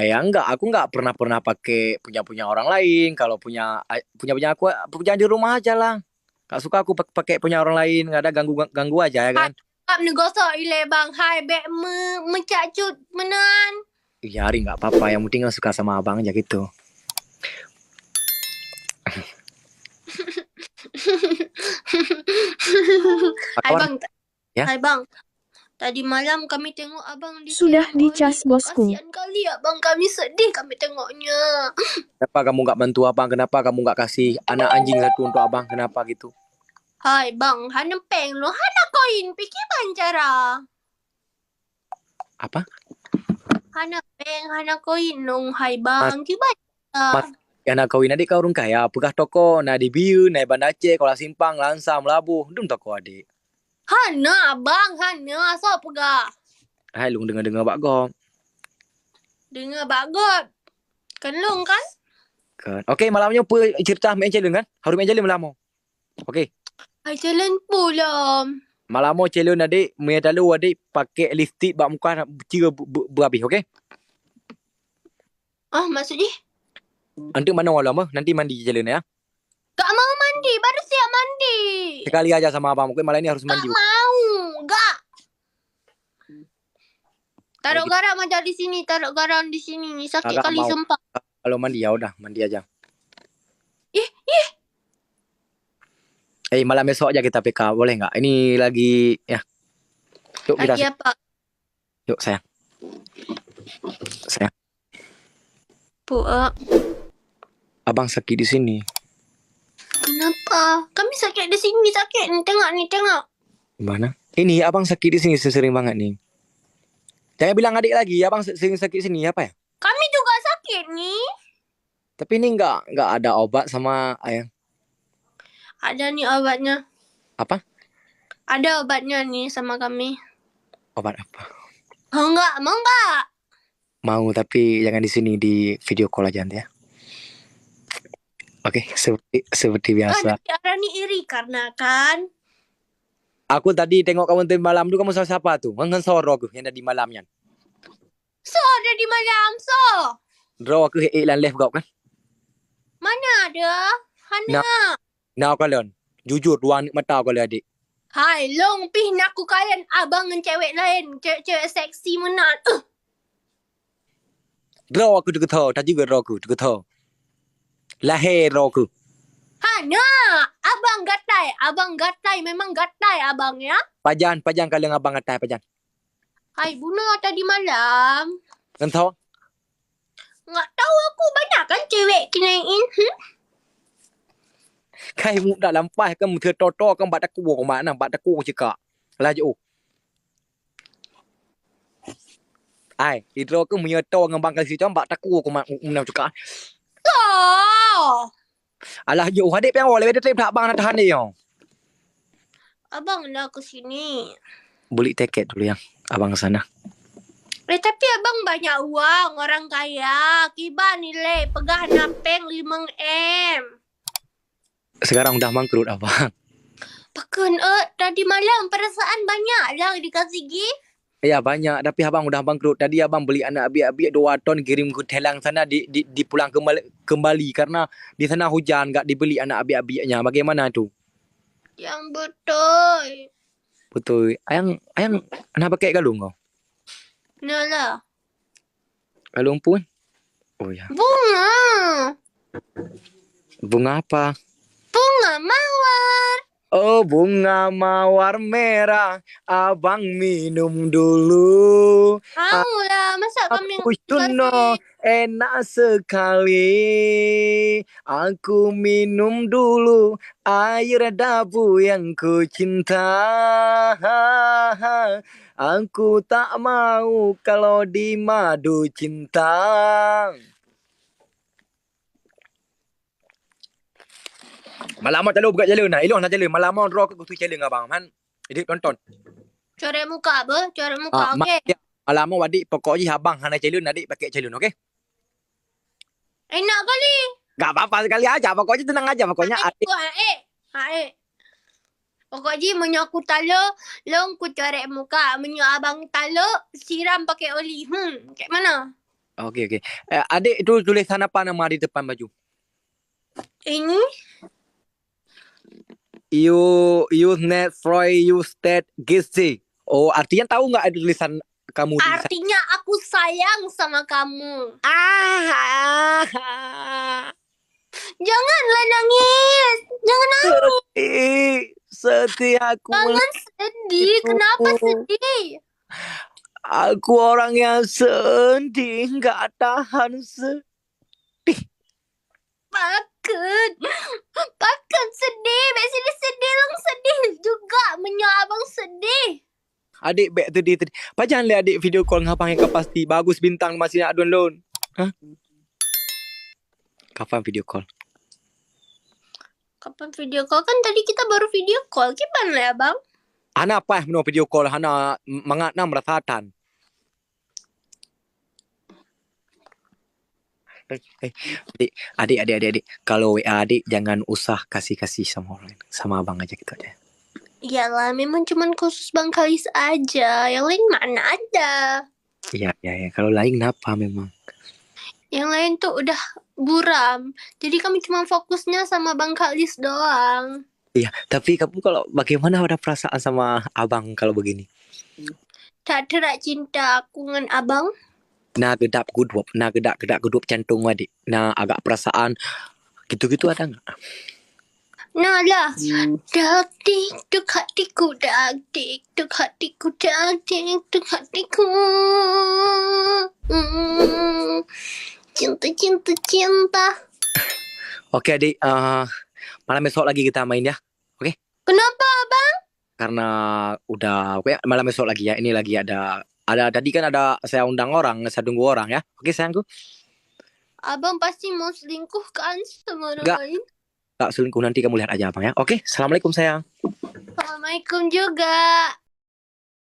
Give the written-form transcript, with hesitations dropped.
Ya enggak, aku enggak pernah pakai punya orang lain. Kalau punya aku punya di rumah aja lah. Gak suka aku pakai punya orang lain, nggak ada ganggu aja ya Hai, kan. kap negosok ile bang. Hai, bek mencacut menan. Iya, hari nggak apa-apa, yang penting aku suka sama abang aja gitu. Apa Hai kabar bang, ya? hai bang. Tadi malam kami tengok abang Sudah disiram oli. dicas bosku. Kasihan kali abang, kami sedih kami tengoknya. Kenapa kamu nggak bantu abang? Kenapa kamu nggak kasih anak anjing satu untuk abang? Kenapa gitu? Hai bang, hana peng lo, hana koin, pikir pancara. Apa? Hana peng, hana koin nung, hai Mas, bang, gimana? mas, ya nak kawin adik kau orang kaya, pegah toko, nah di Biu, naik Banda Aceh, Kuala Simpang, Lansam, Labuh, dum toko adik. Hana abang, hana, so pegah. Hai, lu dengar Pak Gong. Dengar bagot. Kenlung kan? Kan. Oke, malamnya apa cerita main challenge kan? Harus main challenge malam. Oke. Hai jalan pula. Malam challenge adik, main dalu adik pakai lipstick bak muka cira berhabis, okey? Ah, maksudnya? Nanti mana malam nanti mandi challenge ya. Gak mau mandi, baru siap mandi. Sekali aja sama abang, mungkin malam ini harus Gak mandi. mau, gak. Taruh Gitu. garam aja di sini, taruh garam di sini. Sakit Agak kali mau. sumpah. Kalau mandi ya udah, mandi aja. Ih, Malam besok aja kita PK, boleh nggak? Ini lagi ya. Yuk kita. lagi apa? Yuk sayang. Sayang. Puak. Abang sakit di sini. Kenapa? Kami sakit di sini, sakit. Nih, tengok. Gimana? Ini abang sakit di sini sering banget nih. Jangan bilang adik lagi, abang sering sakit sini apa ya? Kami juga sakit nih. Tapi ini nggak ada obat sama ayang. Ada nih obatnya. Apa? Ada obatnya nih sama kami. Obat apa? Mau enggak? Mau, tapi jangan di sini, di video call aja nanti ya. Oke, seperti biasa. Nanti ada nih iri karena kan. Aku tadi tengok kamu tadi malam tu, kamu sama siapa tu? Ngan soro aku yang ada di malamnya. So, ada di malam, so. Draw aku iklan live kau kan? Mana ada? Hana. Nah kalian, jujur dua mata kalian adik. Hai, long pih naku kalian abang dengan cewek lain. Cewek seksi menan. Draw aku juga tahu, tadi juga draw aku juga tahu. Lahir draw aku. Hana, abang gatai, memang gatai abang ya. Pajan kalian abang atas pajan. Hai, bunuh tadi malam. Kan tahu? Nggak tahu aku banyak kan cewek kinain. Kai mu dah lampai kan mu toto kan bat aku ke mana bat aku cakap. Laju. Ai, itu aku menyeto dengan bang kasi jam bat aku ke mana cakap. So, Alah yo adik pian boleh dia tak bang nak tahan dia. abang dah ke sini. Beli tiket dulu yang abang ke sana. Tapi abang banyak uang, orang kaya. Kiba nilai pegah napeng 5M. Sekarang udah mangkrut abang. Pakan tadi malam perasaan banyak lah dikasih gift. Ya banyak, tapi abang udah bangkrut. Tadi abang beli anak abi-abi 2 ton kirim ke Telang sana di pulang kembali karena di sana hujan, enggak dibeli anak abi-abinya. Bagaimana tu? Yang betul. Betul. Ayang nak pakai galung kau? Nah lah. Galung pun? Oh ya. Bunga. Bunga apa? Bunga mawar. Oh, bunga mawar merah, abang minum dulu. Mau lah, masa kami Aku tuno enak sekali. Aku minum dulu air dabu yang ku cinta. Aku tak mau kalau di madu cinta. Malam calo buka jalan nak. Elok nak jalan. Malam draw ke tu jalan abang. Man, edit tonton. coret muka apa? Coret muka, okey. Malam adik pokoknya abang hana jalan adik pakai jalan, okey? Enak kali. Gak apa-apa sekali aja. Pokoknya tenang aja. Pokoknya adik. Pokoknya menyaku talo, long ku coret muka. Menyu abang talo, siram pakai oli. Kayak mana? Oke oke. Adik itu tulisan apa nama di depan baju? Ini You net Freud you state gizi. Oh, artinya tahu nggak ada tulisan kamu di sana? artinya aku sayang sama kamu. Janganlah nangis. Jangan nangis. Sedih aku. Jangan sedih. Kenapa sedih? Aku orang yang sedih, nggak tahan sedih. Paket sedih. Mek sini sedih lang sedih juga. Menyak abang sedih. Adik back tadi. Pak jangan lihat adik video call ngapang yang pasti bagus bintang masih nak download. Hah? Kapan video call? Kapan video call? Kan tadi kita baru video call. Gimana ya bang? Ana apa meno video call hana mangatna merasatan. Adik. Kalau WA adik jangan usah kasih sama orang lain. Sama abang aja gitu aja. Iyalah, memang cuman khusus Bang Kalis aja. Yang lain mana ada? Iya. Kalau lain kenapa memang? Yang lain tuh udah buram. Jadi kami cuma fokusnya sama Bang Kalis doang. Iya, tapi kamu kalau bagaimana ada perasaan sama abang kalau begini? Tak terak cinta aku dengan abang. Nah gedap gudup jantung adik. Nah agak perasaan gitu-gitu ada nggak? Nah lah. Dak dik hatiku, dak dik hatiku, dak dik hatiku. Cinta. Oke adik, malam besok lagi kita main ya. Oke? Kenapa abang? Karena udah oke malam besok lagi ya. Ini lagi ada tadi kan ada saya undang orang, saya tunggu orang ya. Oke sayangku. Abang pasti mau selingkuh kan sama orang Nggak. lain? Gak selingkuh nanti kamu lihat aja abang ya. Oke, assalamualaikum sayang. Assalamualaikum juga.